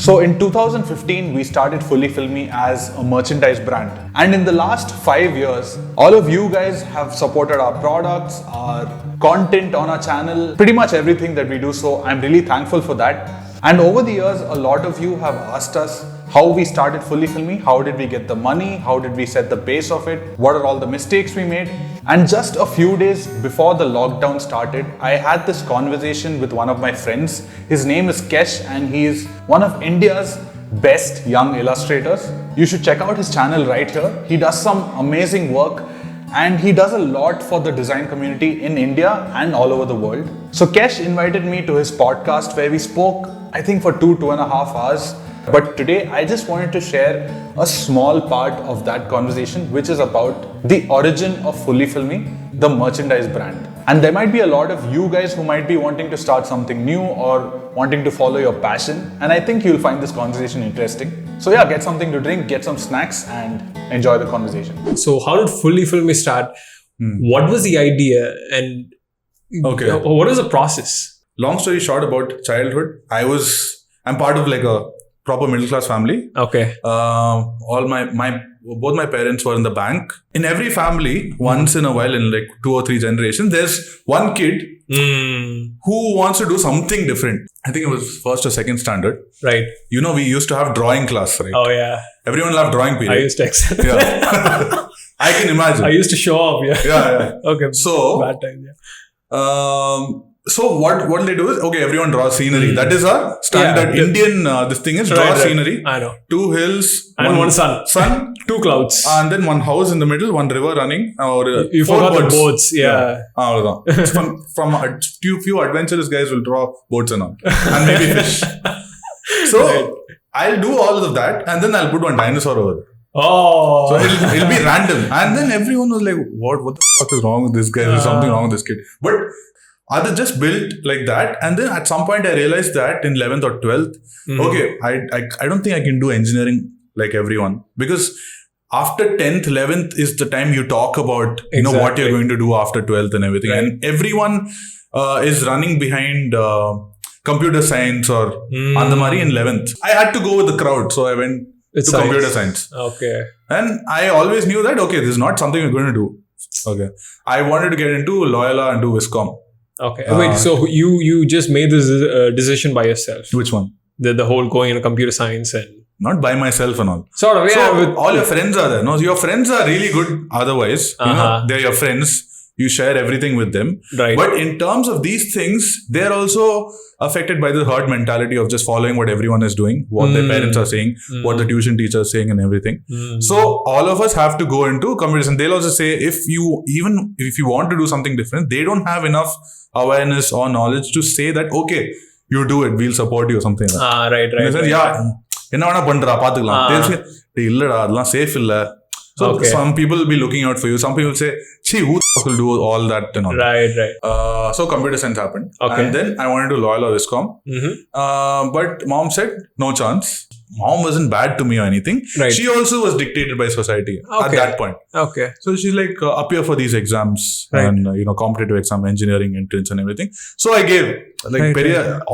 So in 2015, we started Fully Filmy as a merchandise brand. And in the last 5 years, all of you guys have supported our products, our content on our channel, pretty much everything that we do. So I'm really thankful for that. And over the years, a lot of you have asked us how we started Fully Filmy, how did we get the money, how did we set the base of it, what are all the mistakes we made. And just a few days before the lockdown started, I had this conversation with one of my friends. His name is Kesh and he is one of India's best young illustrators. You should check out his channel right here. He does some amazing work and he does a lot for the design community in India and all over the world. So Kesh invited me to his podcast where we spoke, I think for 2.5 hours. But today I just wanted to share a small part of that conversation, which is about the origin of Fully Filmy, the merchandise brand. And there might be a lot of you guys who might be wanting to start something new or wanting to follow your passion. And I think you'll find this conversation interesting. So yeah, get something to drink, get some snacks and enjoy the conversation. So how did Fully Filmy start? What was the idea and what was the process? Long story short about childhood, I'm part of like a proper middle class family. Okay. Both my parents were in the bank. In every family, once in a while, in like 2 or 3 generations, there's one kid who wants to do something different. I think it was first or second standard. Right. You know, we used to have drawing class, right? Oh yeah. Everyone loved drawing period. I used to excel. Yeah. I can imagine. I used to show up. Yeah. Yeah. Okay. So bad time. Yeah. So what they do is, okay, everyone draws scenery. That is our standard Indian, this thing is draw scenery. I know. 2 hills. And one sun. 2 clouds. And then 1 house in the middle, 1 river running. Or you 4 forgot boats. the boats. Yeah. From a few adventurous guys will draw boats and all. And maybe fish. So I'll do all of that and then I'll put 1 dinosaur over there. Oh. So it'll be random. And then everyone was like, what the fuck is wrong with this guy? There's something wrong with this kid. But others just built like that. And then at some point I realized that in 11th or 12th, okay, I don't think I can do engineering like everyone. Because after 10th, 11th is the time you talk about, you know, what you're going to do after 12th and everything. Right. And everyone is running behind computer science or Andamari in 11th. I had to go with the crowd. So I went to computer science. Okay. And I always knew that, okay, this is not something we're going to do. Okay. I wanted to get into Loyola and do Viscom. Okay. Wait, so you just made this decision by yourself? Which one? The whole going into computer science and... Not by myself and all. Sort of, yeah. So all your friends are there. No, your friends are really good otherwise. You know, they're your friends. You share everything with them. Right. But in terms of these things, they're also affected by the herd mentality of just following what everyone is doing, what their parents are saying, what the tuition teacher is saying and everything. So all of us have to go into computers. And they'll also say, if you want to do something different, they don't have enough awareness or knowledge to say that, okay, you do it, we'll support you or something like that. Right. Yeah. என்ன வேணா பண்றா பாத்துக்கலாம் இல்லடா அதெல்லாம் safe இல்ல. So some people will be looking out for you. Some people say, "Gee, who the fuck will do all that and all?" Right. So computer science happened, and then I wanted to Loyola Viscom. But mom said no chance. Mom wasn't bad to me or anything. Right. She also was dictated by society at that point. Okay. So she's like, appear for these exams and competitive exam, engineering entrance and everything. So I gave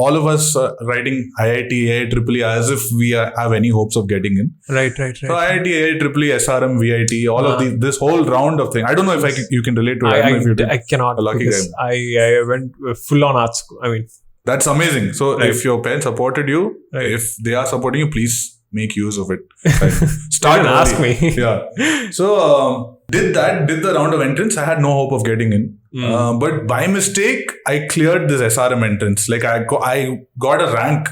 all of us writing IIT, IIEEE as if we have any hopes of getting in. Right. So IIT, IIEEE, SRM, VIT, all of this whole round of thing. I don't know if you can relate to it. I cannot. A lucky guy. I went full on art school. I mean, that's amazing. So if your parents supported you, if they are supporting you, please make use of it. Start and ask me. Yeah. So did the round of entrance. I had no hope of getting in. But by mistake, I cleared this SRM entrance. Like I got a rank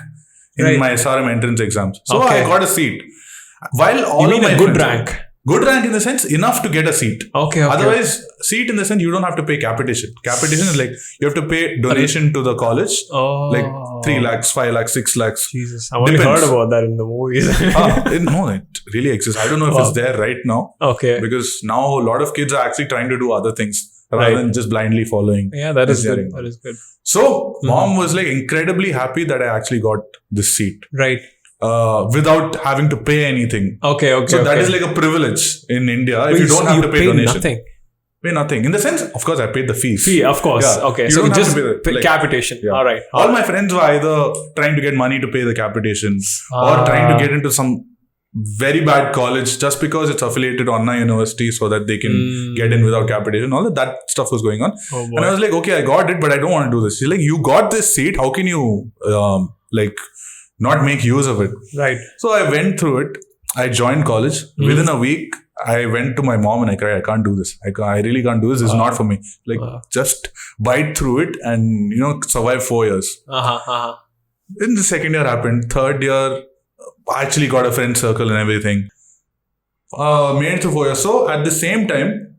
in my SRM entrance exams. So I got a seat. While all you mean of my a good rank? Good rank in the sense enough to get a seat. Okay. Otherwise, seat in the sense you don't have to pay capitation. Capitation is like you have to pay donation to the college. Like 3 lakhs, 5 lakhs, 6 lakhs. Jesus, I've only heard about that in the movies. No, it really exists. I don't know if it's there right now. Okay. Because now a lot of kids are actually trying to do other things rather than just blindly following. Yeah, that is good. That is good. So mom was like incredibly happy that I actually got this seat. Right. Without having to pay anything. Okay. So that is like a privilege in India. If you don't have to pay donation. Nothing. pay nothing. In the sense, of course, I paid the fees. Fee, of course. Yeah. Okay, You so don't have just to pay capitation. Yeah. All right. All my friends were either trying to get money to pay the capitation or trying to get into some very bad college just because it's affiliated to Anna University so that they can get in without capitation. All that stuff was going on. Oh, boy. And I was like, okay, I got it, but I don't want to do this. She's like, you got this seat. How can you not make use of it? Right. So I went through it. I joined college. Within a week, I went to my mom and I cried, I can't do this. I really can't do this. This is not for me. Just bite through it and, survive 4 years. Then the second year happened. Third year, I actually got a friend circle and everything. Made it through 4 years. So at the same time,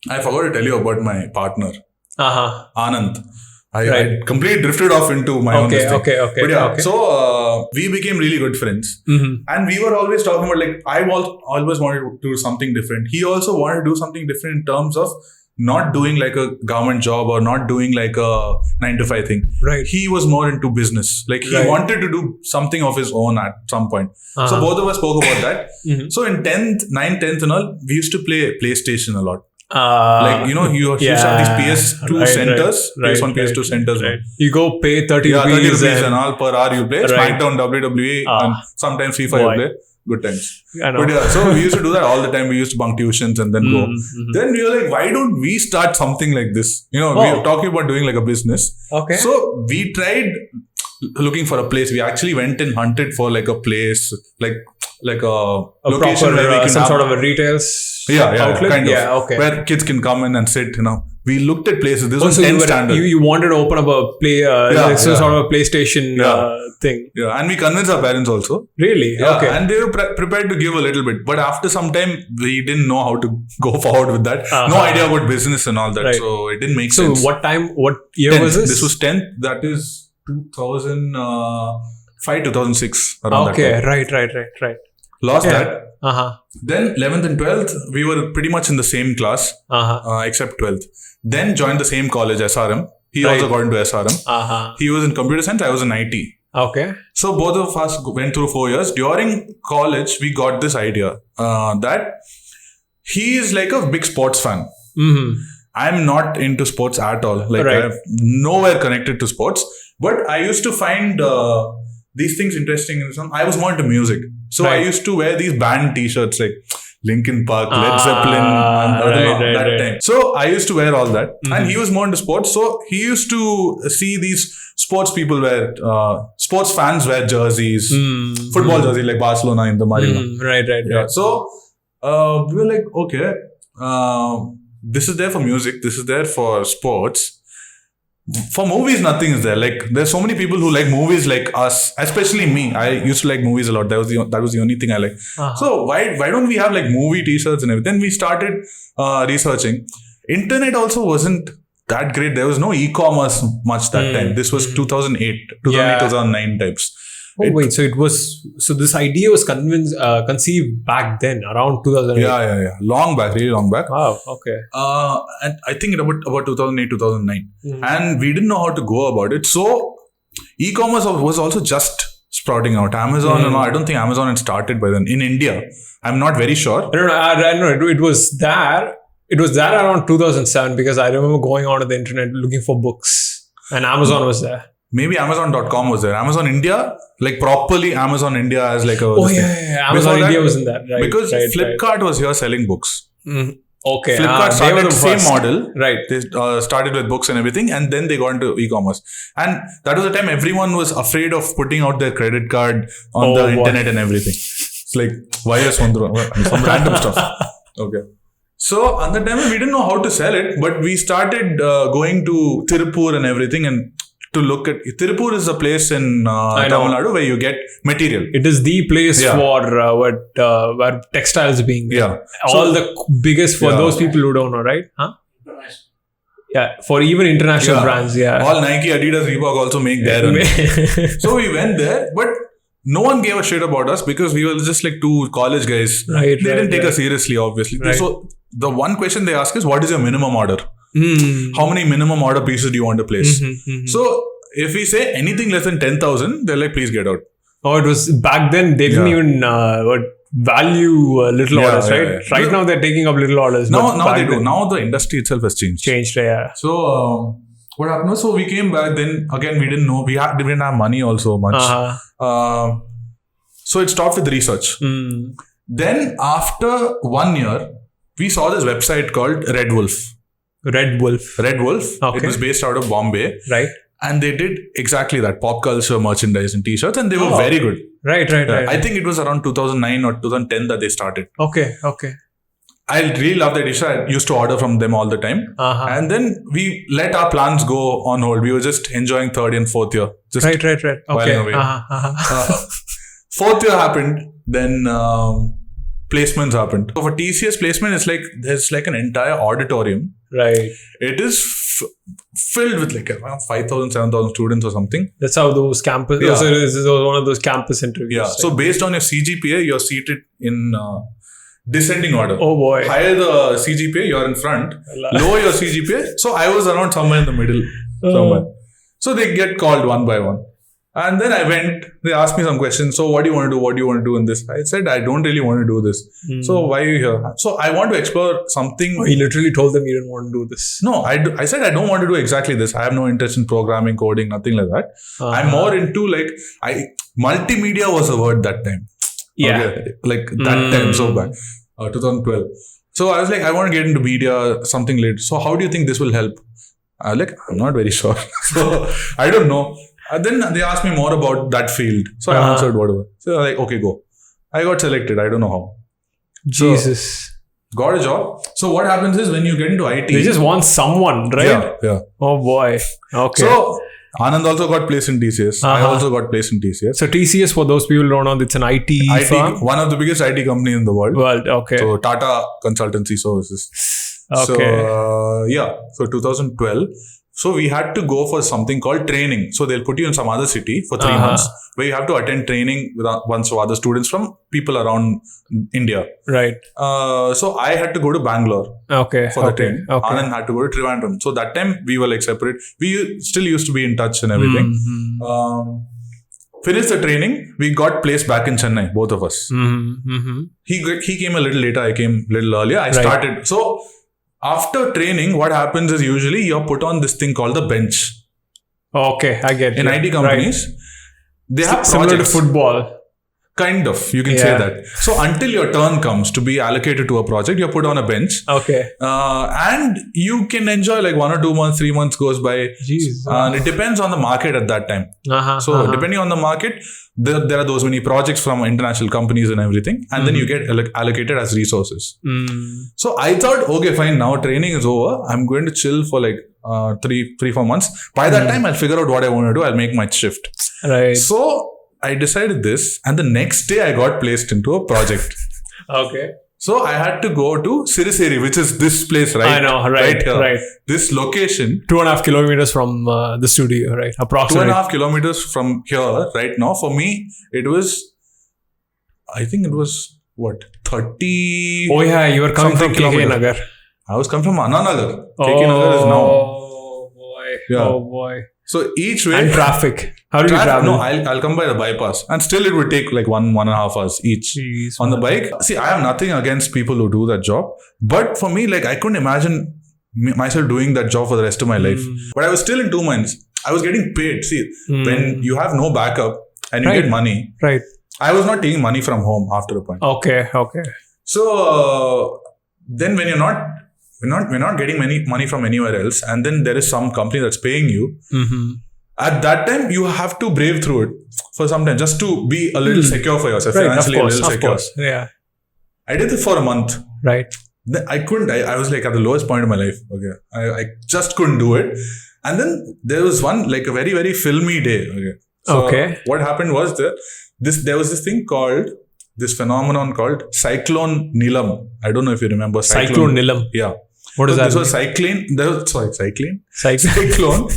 I forgot to tell you about my partner, Anand. I completely drifted off into my own thing. Okay. But yeah, so we became really good friends. And we were always talking about I always wanted to do something different. He also wanted to do something different in terms of not doing like a government job or not doing like a 9-to-5 thing. Right. He was more into business. He wanted to do something of his own at some point. So both of us spoke about that. So in 9th, 10th and all, we used to play PlayStation a lot. You used to have these PS2 centers, PS1, PS2 centers. Right. You go pay 30 30 rupees and all per hour you play. SmackDown, WWE, and sometimes FIFA you play. Good times. But yeah, so we used to do that all the time. We used to bunk tuitions and then go. Then we were like, why don't we start something like this? We were talking about doing like a business. Okay. So we tried looking for a place. We actually went and hunted for like a place, like a location proper, where we can some have sort of a retail outlet. Kind of. Yeah, okay. Where kids can come in and sit. We looked at places. This was so 10 standard. You wanted to open up a sort of a PlayStation thing. Yeah, and we convinced our parents also. Really? Yeah, okay. and they were prepared to give a little bit. But after some time, we didn't know how to go forward with that. No idea about business and all that. Right. So it didn't make sense. So what year 10th. was this? This was 10th. That is 2005, 2006. Around that okay, time. right. Lost that. Then 11th and 12th, we were pretty much in the same class, except 12th. Then joined the same college, SRM. He also got into SRM. He was in computer science, I was in IT. Okay. So both of us went through 4 years. During college, we got this idea that he is like a big sports fan. I'm not into sports at all. I'm nowhere connected to sports. But I used to find these things interesting. I was more into music. So I used to wear these band t-shirts like Linkin Park, Led Zeppelin, that time. So I used to wear all that. And he was more into sports. So he used to see these sports people wear, sports fans wear jerseys, football jerseys like Barcelona in the Marina. Right. Yeah. So we were like, okay, this is there for music. This is there for sports. For movies, nothing is there. There's so many people who like movies like us, especially me. I used to like movies a lot. That was the only thing I like. So why don't we have movie t-shirts and everything? Then we started researching. Internet also wasn't that great. There was no e-commerce much that time. This was 2009 types. So this idea was conceived back then, around 2008. Yeah. Really long back. Wow, okay. And I think about 2008, 2009. And we didn't know how to go about it. So e-commerce was also just sprouting out. Amazon, I don't think Amazon had started by then. In India, I'm not very sure. I don't know. It was there. It was there around 2007 because I remember going onto the internet looking for books and Amazon was there. Maybe Amazon.com was there. Amazon India, properly Amazon India as a... Amazon India was in that, right? Because Flipkart was here selling books. Okay. Flipkart started the same model. Right. They started with books and everything and then they got into e-commerce. And that was the time everyone was afraid of putting out their credit card on the internet and everything. It's like, why is some random stuff. Okay. So at the time we didn't know how to sell it, but we started going to Tirupur and everything and to look at Tirupur is a place in Tamil Nadu where you get material. It is the place for where textiles being made. Yeah. All the biggest for those people who don't know, right? Huh? Yeah, for even international brands. Yeah. All Nike, Adidas, Reebok also make their own. So we went there, but no one gave a shit about us because we were just like two college guys. They didn't take us seriously, obviously. So the one question they ask is, what is your minimum order? How many minimum order pieces do you want to place? So if we say anything less than 10,000, they're like, please get out. Oh, it was back then. They didn't even value little Yeah, orders, yeah, right? yeah. Right now they're taking up little orders. Now but back they do. then Now the industry itself has changed. yeah. So what happened was, so we came back. Then again, we didn't know. We didn't have money also much. So it stopped with research. Then after 1 year, we saw this website called Red Wolf. Red Wolf. Okay. It was based out of Bombay. Right. And they did exactly that, pop culture merchandise and t-shirts, and they were very good. Right. I think it was around 2009 or 2010 that they started. Okay. I really love that issue. I used to order from them all the time. And then we let our plans go on hold. We were just enjoying third and fourth year. Just Right. Okay. away. Fourth year happened, then placements happened. So for TCS placement, there's like an entire auditorium. Right. It is filled with like around 5,000, 7,000 students or something. That's how those campus. Yeah. So this is one of those campus interviews. Yeah. Right? So based on your CGPA, you're seated in descending order. Oh boy. Higher the CGPA, you're in front. Lower your CGPA. So I was around somewhere in the middle. Somewhere. So they get called one by one. And then I went, they asked me some questions. So what do you want to do? What do you want to do in this? I said, I don't really want to do this. So why are you here? So I want to explore something. Oh, he literally told them he didn't want to do this. No, I said, I don't want to do exactly this. I have no interest in programming, coding, nothing like that. I'm more into multimedia was a word that time. Yeah. Okay. Like that time, so back, 2012. So I was like, I want to get into media, something later. So how do you think this will help? I'm not very sure. So I don't know. And then they asked me more about that field. So I answered whatever. So I'm like, okay, go. I got selected. I don't know how. Jesus. Got a job. So what happens is when you get into IT. They just want someone, right? Yeah. Oh boy. Okay. So Anand also got placed in TCS. I also got placed in TCS. So TCS, for those people who don't know, it's an IT firm. One of the biggest IT company in the world. Okay. So Tata Consultancy Services. Okay. So 2012. So we had to go for something called training. So they'll put you in some other city for 3 months where you have to attend training with a bunch of other students from people around India. Right. So I had to go to Bangalore for the training. Anand had to go to Trivandrum. So that time we were like separate. We still used to be in touch and everything. Finished the training. We got placed back in Chennai, both of us. He came a little later. I came a little earlier. I started. So after training, what happens is usually you're put on this thing called the bench. Okay, I get it. In IT companies, they have similar projects. to football. Kind of, you can say that. So until your turn comes to be allocated to a project, you're put on a bench. Okay. And you can enjoy like 1 or 2 months, 3 months goes by. Jeez. And it depends on the market at that time. So depending on the market, there are those many projects from international companies and everything. And then you get allocated as resources. So I thought, okay, fine. Now training is over. I'm going to chill for like 3-4 months. By that time, I'll figure out what I want to do. I'll make my shift. Right. So I decided this, and the next day I got placed into a project. Okay. So I had to go to Siriseri, which is this place, right? I know, right here. Right. This location. 2.5 kilometers from the studio, right? Approximately. 2.5 kilometers from here, right now. For me, it was, I think it was, 30... Oh yeah, you were coming from KK Nagar. I was coming from Anna Nagar. KK Nagar is now. Oh boy. Yeah. Oh boy. So each way... And traffic. How do you travel? No, I'll come by the bypass. And still it would take like 1.5 hours each. Jeez, on the bike. See, I have nothing against people who do that job. But for me, like I couldn't imagine myself doing that job for the rest of my life. But I was still in 2 minds. I was getting paid. See, when you have no backup and you get money. Right. I was not taking money from home after a point. Okay. So then when we're not getting money from anywhere else, and then there is some company that's paying you. At that time, you have to brave through it for some time just to be a little secure for yourself, financially a little secure. Yeah. I did it for a month. Right. Then I couldn't. I was like at the lowest point of my life. Okay. I just couldn't do it. And then there was one like a very, very filmy day. Okay. So what happened was there was this phenomenon called Cyclone Nilam. I don't know if you remember Cyclone Nilam. Yeah. What is that? This was cyclone. Cyclone.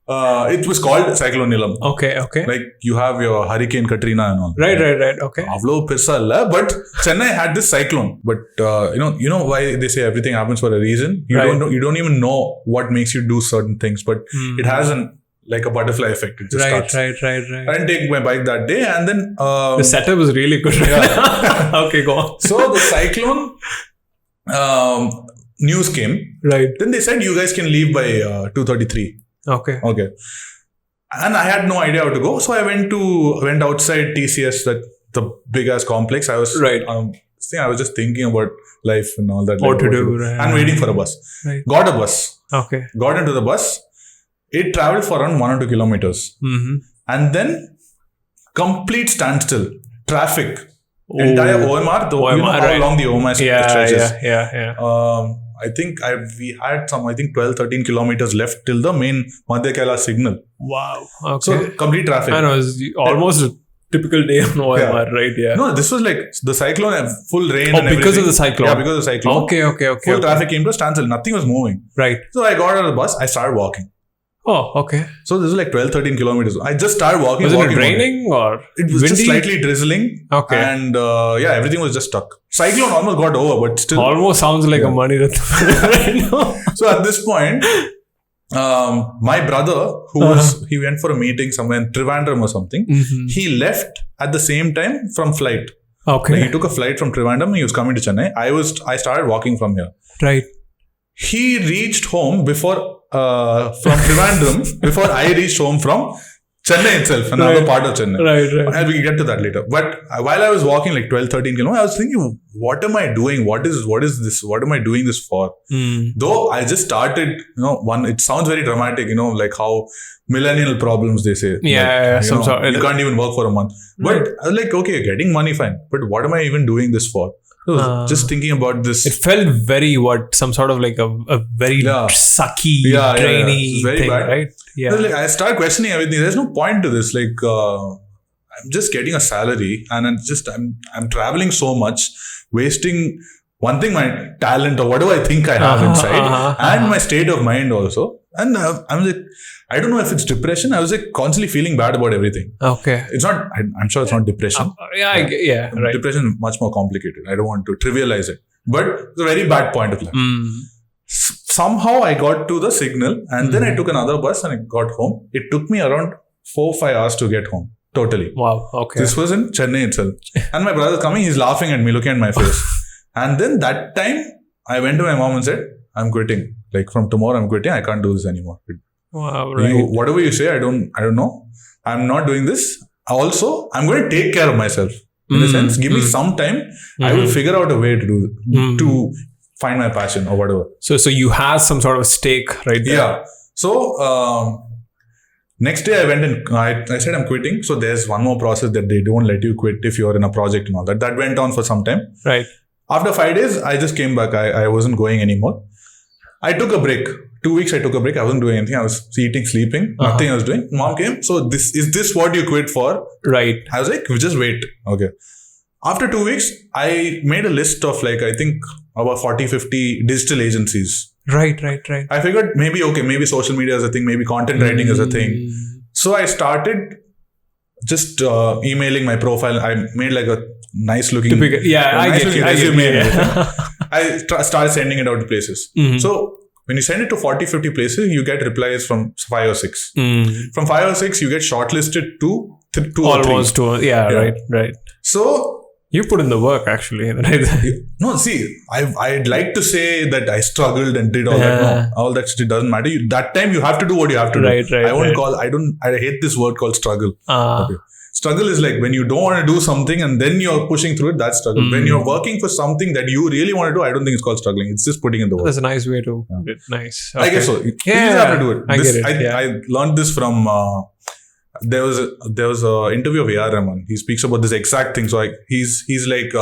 It was called Cyclone Nilam. Okay. Like you have your Hurricane Katrina and all. Right. Okay. Avlo pissa illa, but Chennai had this cyclone. But you know why they say everything happens for a reason. You don't even know what makes you do certain things, but it has an like a butterfly effect. It just Right. starts. I I didn't take my bike that day, and then The setup is really good. Okay, go on. so the cyclone news came. Right. Then they said you guys can leave by 2:33. Okay. Okay. And I had no idea how to go, so I went outside TCS, that the big ass complex. I was Right. I was just thinking about life and all that. What like, to do, right. And waiting for a bus. Right. Got a bus. Okay. Got into the bus. It traveled for around 1 or 2 kilometers, Mm-hmm. and then complete standstill. Traffic. Entire OMR. Though you know how right. long the OMR stretches. Yeah. I think we had 12, 13 kilometers left till the main Madhya Kailash signal. Wow. Okay. So complete traffic. I know, it's almost a typical day on OMR, right? Yeah. No, this was like the cyclone, full rain. Oh, and because everything. of the cyclone. Yeah, because of the cyclone. Okay. Full traffic came to a standstill. Nothing was moving. Right. So I got out of the bus. I started walking. Oh, okay. So this was like 12, 13 kilometers. I just started walking. Was it walking. raining or It was windy? just slightly drizzling. Okay. And everything was just stuck. Cyclone almost got over, but still. Almost sounds like a money right now. So at this point, my brother, he went for a meeting somewhere in Trivandrum or something. Mm-hmm. He left at the same time from flight. Okay. Like he took a flight from Trivandrum. He was coming to Chennai. I started walking from here. Right. He reached home from Trivandrum before I reached home from Chennai itself, another part of Chennai. Right. And we can get to that later. But while I was walking like 12, 13 kilometers, I was thinking, what am I doing? What is this? What am I doing this for? Though I just started, it sounds very dramatic, like how millennial problems, they say. Yeah, like, you can't even work for a month. But I was like, okay, getting money, fine. But what am I even doing this for? So just thinking about this. It felt very some sort of like a very sucky, drainy very thing, bad. right? Yeah. Like, I started questioning everything. There's no point to this. Like, I'm just getting a salary, and I'm traveling so much, wasting one thing, my talent or whatever I think I have inside, and my state of mind also. And I'm like, I don't know if it's depression. I was like constantly feeling bad about everything. Okay. It's not. I'm sure it's not depression. Right. Depression is much more complicated. I don't want to trivialize it, but it's a very bad point of life. Somehow I got to the signal, and then I took another bus and I got home. It took me around 4 or 5 hours to get home. Totally. Wow. Okay. This was in Chennai itself. And my brother's coming, he's laughing at me, looking at my face. And then that time, I went to my mom and said, I'm quitting. Like from tomorrow, I'm quitting. I can't do this anymore. Wow. Right. Whatever you say, I don't know. I'm not doing this. Also, I'm going to take care of myself. In a sense, give me some time. I will figure out a way to find my passion or whatever. So you had some sort of stake right there. Yeah. So, next day I went and I said I'm quitting. So there's one more process that they don't let you quit if you're in a project and all that. That went on for some time. Right. After 5 days, I just came back. I wasn't going anymore. I took a break. 2 weeks I took a break. I wasn't doing anything. I was eating, sleeping. Nothing I was doing. Mom came. So is this what you quit for? Right. I was like, just wait. Okay. After 2 weeks, I made a list of I think about 40, 50 digital agencies. Right. I figured maybe social media is a thing, maybe content writing is a thing. So I started just emailing my profile. I made like a nice looking, resume. I started sending it out to places. So when you send it to 40, 50 places, you get replies from 5 or 6. From 5 or 6, you get shortlisted to 2 Almost or 3. 2. Right. So you put in the work actually. No, see, I'd like to say that I struggled and did all that. No, all that shit doesn't matter. That time you have to do what you have to do. I hate this word called struggle. Okay. Struggle is like when you don't want to do something and then you're pushing through it, that's struggle. When you're working for something that you really want to do, I don't think it's called struggling. It's just putting in the work. That's a nice way to put it. Nice. Okay. I guess so. You have to do it. I get it. I learned this from... There was a interview of A.R. Rahman. He speaks about this exact thing. So he's like,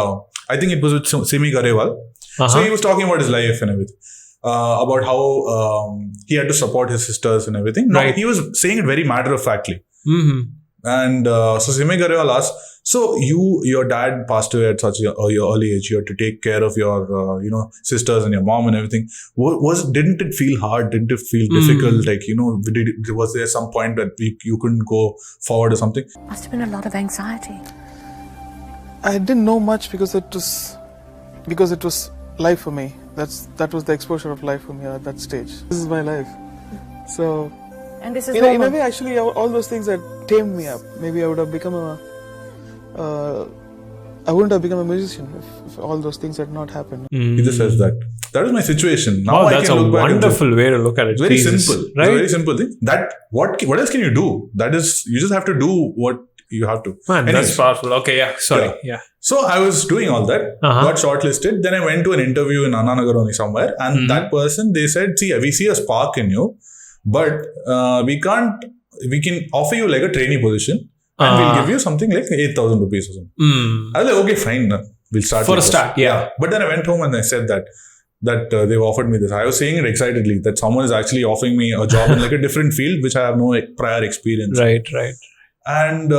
I think it was with Simi Garewal. So he was talking about his life and everything. About how he had to support his sisters and everything. No, he was saying it very matter-of-factly. And so Simi Garewal asked, so your dad passed away at such your early age. You had to take care of your, sisters and your mom and everything. Didn't it feel hard? Didn't it feel difficult? Like, was there some point that you couldn't go forward or something? Must have been a lot of anxiety. I didn't know much because it was life for me. That was the exposure of life for me at that stage. This is my life. So And this is In a normal. way, actually, all those things that tamed me up. Maybe I would have become I wouldn't have become a musician if all those things had not happened. He just says that. That was my situation. Now Wow, I that's can a look back and wonderful way to look at it. very Jesus, simple. It's right? a very simple thing. That what else can you do? That is, you just have to do what you have to. Man, Anyways, that's powerful. Okay, yeah. Sorry. Yeah. So I was doing all that, got shortlisted. Then I went to an interview in Annanagar somewhere, and that person, they said, "See, we see a spark in you, but we can offer you like a trainee position, and we'll give you something like 8,000 rupees or something." I was like, "Okay, fine, we'll start For like a start, yeah. But then I went home and I said that they've offered me this. I was saying it excitedly that someone is actually offering me a job in like a different field which I have no prior experience. Right. And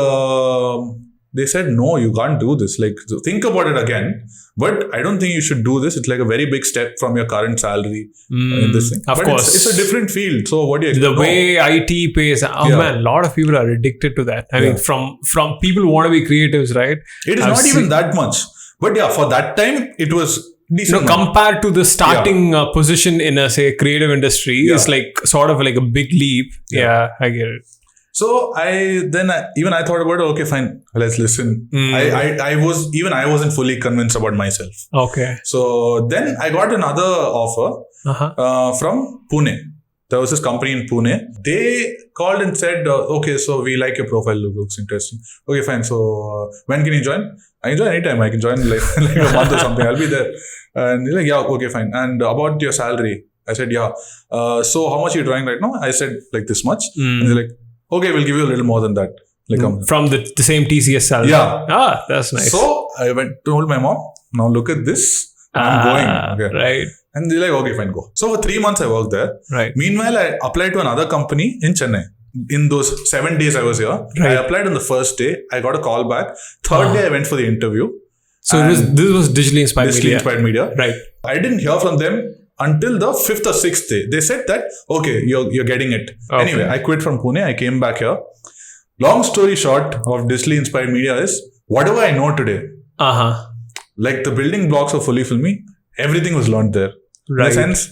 they said, no, you can't do this. Like, so think about it again. But I don't think you should do this. It's like a very big step from your current salary in this thing. Of course. It's a different field. So what do you expect? The way IT pays, man, a lot of people are addicted to that. I mean, from people who want to be creatives, right? It is not even that much. But yeah, for that time, it was decent. Compared to the starting position in a, say, creative industry, it's like sort of like a big leap. Yeah, I get it. So I thought about it, okay, fine, let's listen. I wasn't fully convinced about myself. Okay. So then I got another offer from Pune. There was this company in Pune. They called and said, okay, so we like your profile, looks interesting. Okay, fine. So when can you join? I can join anytime. I can join like a month or something. I'll be there. And they're like, yeah, okay, fine. And about your salary? I said, yeah. So how much are you drawing right now? I said like this much. And they're like, okay, we'll give you a little more than that. Like from the same TCS salary. Yeah. That's nice. So I told my mom, now look at this. I'm going. Okay. Right. And they're like, okay, fine, go. So for 3 months I worked there. Right. Meanwhile, I applied to another company in Chennai. In those 7 days I was here, I applied on the first day. I got a call back. Third day I went for the interview. So this was digitally inspired media. Right. I didn't hear from them until the 5th or 6th day. They said that, okay, you're getting it. Okay. Anyway, I quit from Pune. I came back here. Long story short of digitally inspired media is, whatever I know today, like the building blocks of Fully Filmy, everything was learned there. Right. In the sense,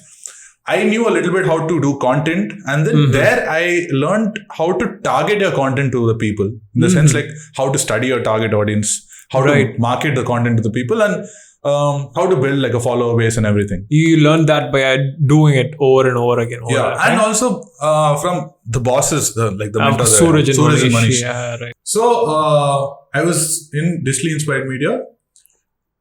I knew a little bit how to do content, and then there I learned how to target your content to the people. In the sense, like how to study your target audience, how to market the content to the people, and how to build like a follower base and everything. You learned that by doing it over and over again. And also from the bosses, like the mentors, Suraj and Manish. Yeah, right. So I was in digitally inspired media.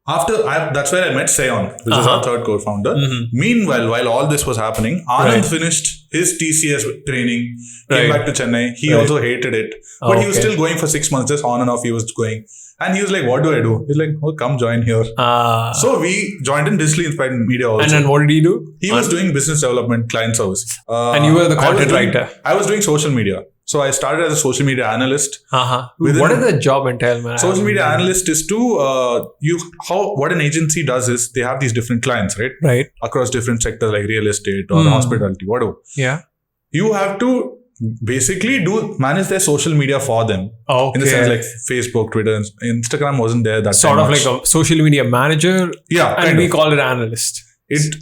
That's where I met Seon, which is our third co-founder. Meanwhile, while all this was happening, Anand finished his TCS training, came back to Chennai. He also hated it. But he was still going for 6 months, just on and off he was going. And he was like, what do I do? He's like, oh, come join here. So we joined in digitally inspired media also. And then what did he do? He was doing business development, client service. And you were the content writer. I was doing social media. So I started as a social media analyst. What does the job entail, man? Social media analyst is to what an agency does is they have these different clients, right? Right. Across different sectors like real estate or hospitality, whatever. Yeah. You have to basically manage their social media for them. Okay. In the sense like Facebook, Twitter, Instagram wasn't there that sort time of much. like a social media manager. Yeah. And we call it analyst.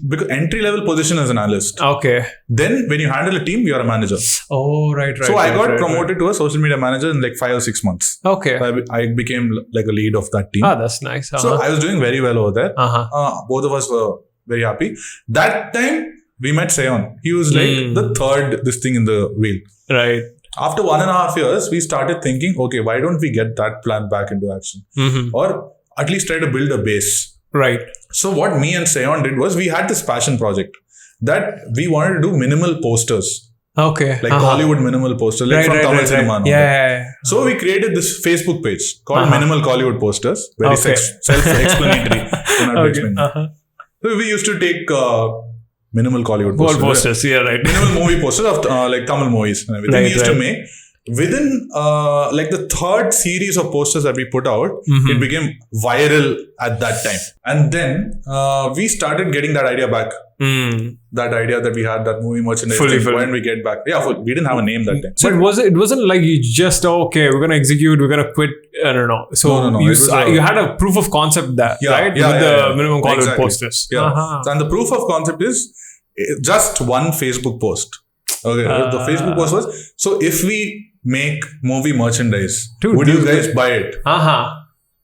Because entry level position as an analyst. Okay. Then when you handle a team, you're a manager. Oh, right. So I got promoted to a social media manager in like 5 or 6 months. Okay. So I became like a lead of that team. That's nice. So I was doing very well over there. Both of us were very happy. That time we met Seon. He was like the third this thing in the wheel. Right. After 1.5 years, we started thinking, okay, why don't we get that plan back into action? Or at least try to build a base. Right. So what me and Seon did was we had this passion project that we wanted to do minimal posters. Okay. Like Hollywood minimal posters, like from Tamil cinema. Yeah. So we created this Facebook page called Minimal Hollywood Posters. Very self-explanatory. So we used to take minimal Hollywood posters. Yeah, right. Minimal movie posters of like Tamil movies and everything. We used to make. Within like the third series of posters that we put out, it became viral at that time. And then we started getting that idea back. That idea that we had, that movie merchandise. When we get back. Yeah, we didn't have a name that time. So it wasn't like you just, okay, we're going to execute, we're going to quit. I don't know. So no. You had a proof of concept there, right? With the minimum Hollywood posters. Yeah. And the proof of concept is just one Facebook post. Okay, the Facebook post was, so if we make movie merchandise, Dude, would you guys buy it? Uh-huh.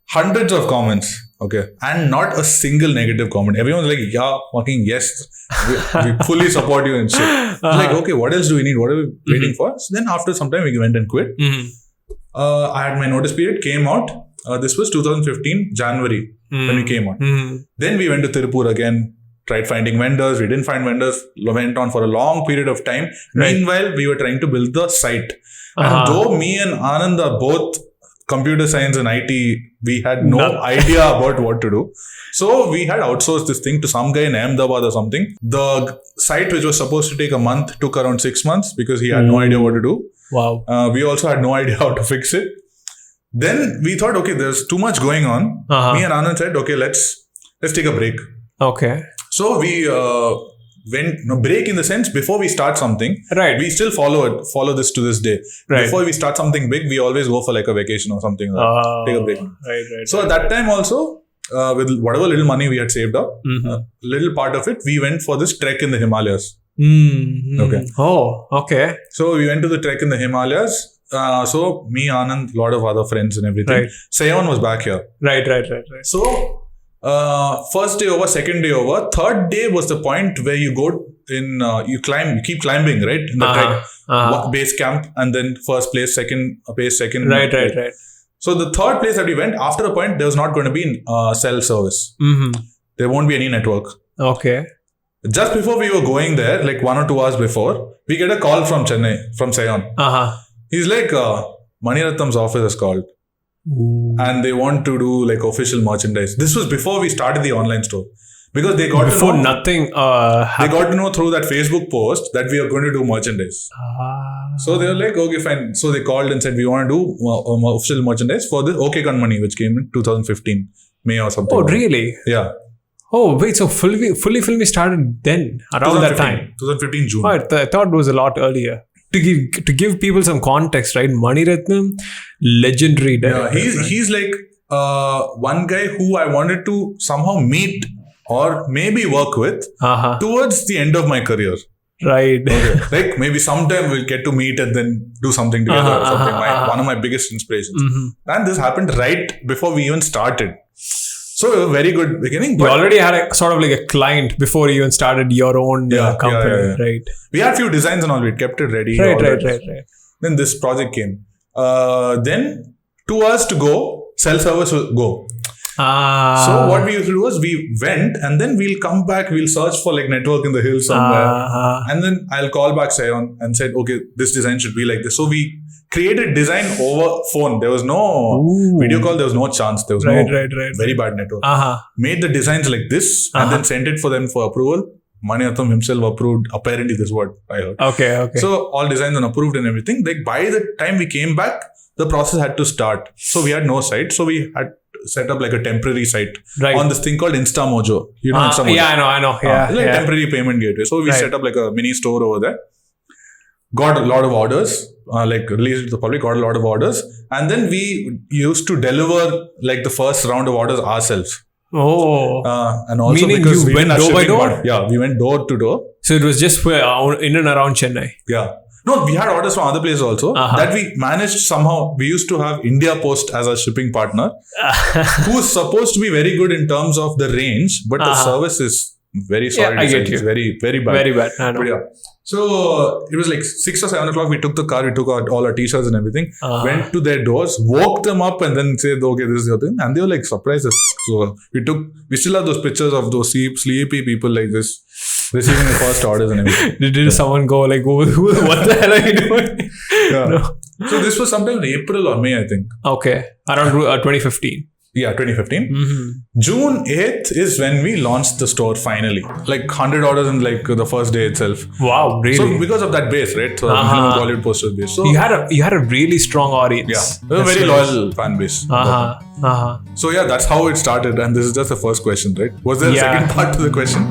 Hundreds of comments. Okay, and not a single negative comment. Everyone's like, yeah, fucking yes, we fully support you and shit. Like, okay, what else do we need? What are we waiting for? So then after some time, we went and quit. I had my notice period, came out. This was 2015, January, when we came out. Then we went to Tirupur again, tried finding vendors. We didn't find vendors. Went on for a long period of time. Right. Meanwhile, we were trying to build the site. And though me and Anand are both computer science and IT, we had no idea about what to do. So we had outsourced this thing to some guy in Ahmedabad or something. The site, which was supposed to take a month, took around 6 months because he had no idea what to do. Wow. We also had no idea how to fix it. Then we thought, okay, there's too much going on. Me and Anand said, okay, let's take a break. Okay. So we break in the sense, before we start something, Right. we still follow this to this day. Right. Before we start something big, we always go for like a vacation or something like that. Take a break. Right. So at that time also, with whatever little money we had saved up, little part of it, we went for this trek in the Himalayas. Okay. Oh, okay. So we went to the trek in the Himalayas. So me, Anand, a lot of other friends and everything. Right. Sayon was back here. Right. So first day over, second day over, third day was the point where you go in, you keep climbing, right? In the trek, base camp, and then first place, second base, second. Right. So the third place that we went, after a point, there was not going to be cell service. There won't be any network. Okay. Just before we were going there, like 1 or 2 hours before, we get a call from Chennai, from Sayon. He's like, Maniratnam's office is called. And they want to do like official merchandise. This was before we started the online store. Because they got Before to know, nothing they got to know through that Facebook post that we are going to do merchandise. So they were like, okay, fine. So they called and said, we want to do official merchandise for the OK Gun which came in 2015, May or something. Oh, really? Yeah. Oh, wait. So Fully Filmy started then, around that time? 2015 June. Oh, I thought it was a lot earlier. To give people some context, right? Maniratnam, legendary director. Yeah, he's like one guy who I wanted to somehow meet or maybe work with towards the end of my career. Right. Okay. Like maybe sometime we'll get to meet and then do something together or something. One of my biggest inspirations. And this happened right before we even started. So a very good beginning. You already had a sort of like a client before you even started your own company, right? We had a few designs and all. We kept it ready. Right. Then this project came. Then 2 hours to go, cell service will go. So what we used to do was we went and then we'll come back, we'll search for like network in the hills somewhere. And then I'll call back Sayon and said, okay, this design should be like this. So we created design over phone. There was no video call. There was no chance. There was very bad network. Made the designs like this and then sent it for them for approval. Maniratnam himself approved. Apparently, this is what I heard. Okay. So all designs are approved and everything. Like by the time we came back, the process had to start. So we had no site. So we had set up like a temporary site on this thing called InstaMojo. You know InstaMojo? Yeah, I know. Like temporary payment gateway. So we set up like a mini store over there. Got a lot of orders, like released it to the public, got a lot of orders. And then we used to deliver like the first round of orders ourselves. Oh. And also meaning because you we went door by door? Yeah, we went door to door. So it was just in and around Chennai? Yeah. No, we had orders from other places also that we managed somehow. We used to have India Post as a shipping partner who's supposed to be very good in terms of the range, but the service is very sorry. Yeah, I get you. It's very, very bad. Very bad. I know. But yeah. So it was like 6 or 7 o'clock. We took the car, we took out all our t-shirts and everything, went to their doors, woke them up and then said, okay, this is your thing. And they were like surprised. So we still have those pictures of those sleepy people like this receiving the first orders and everything. Did someone go like, what the hell are you doing? Yeah. No. So this was sometime in April or May, I think. Okay. Around 2015. Yeah, 2015. June 8th is when we launched the store finally. Like 100 orders in like the first day itself. Wow, really? So because of that base, right? So minimum Bollywood posters base. So you had a really strong audience. Yeah, a very loyal fan base. So yeah, that's how it started. And this is just the first question, right? Was there a second part to the question?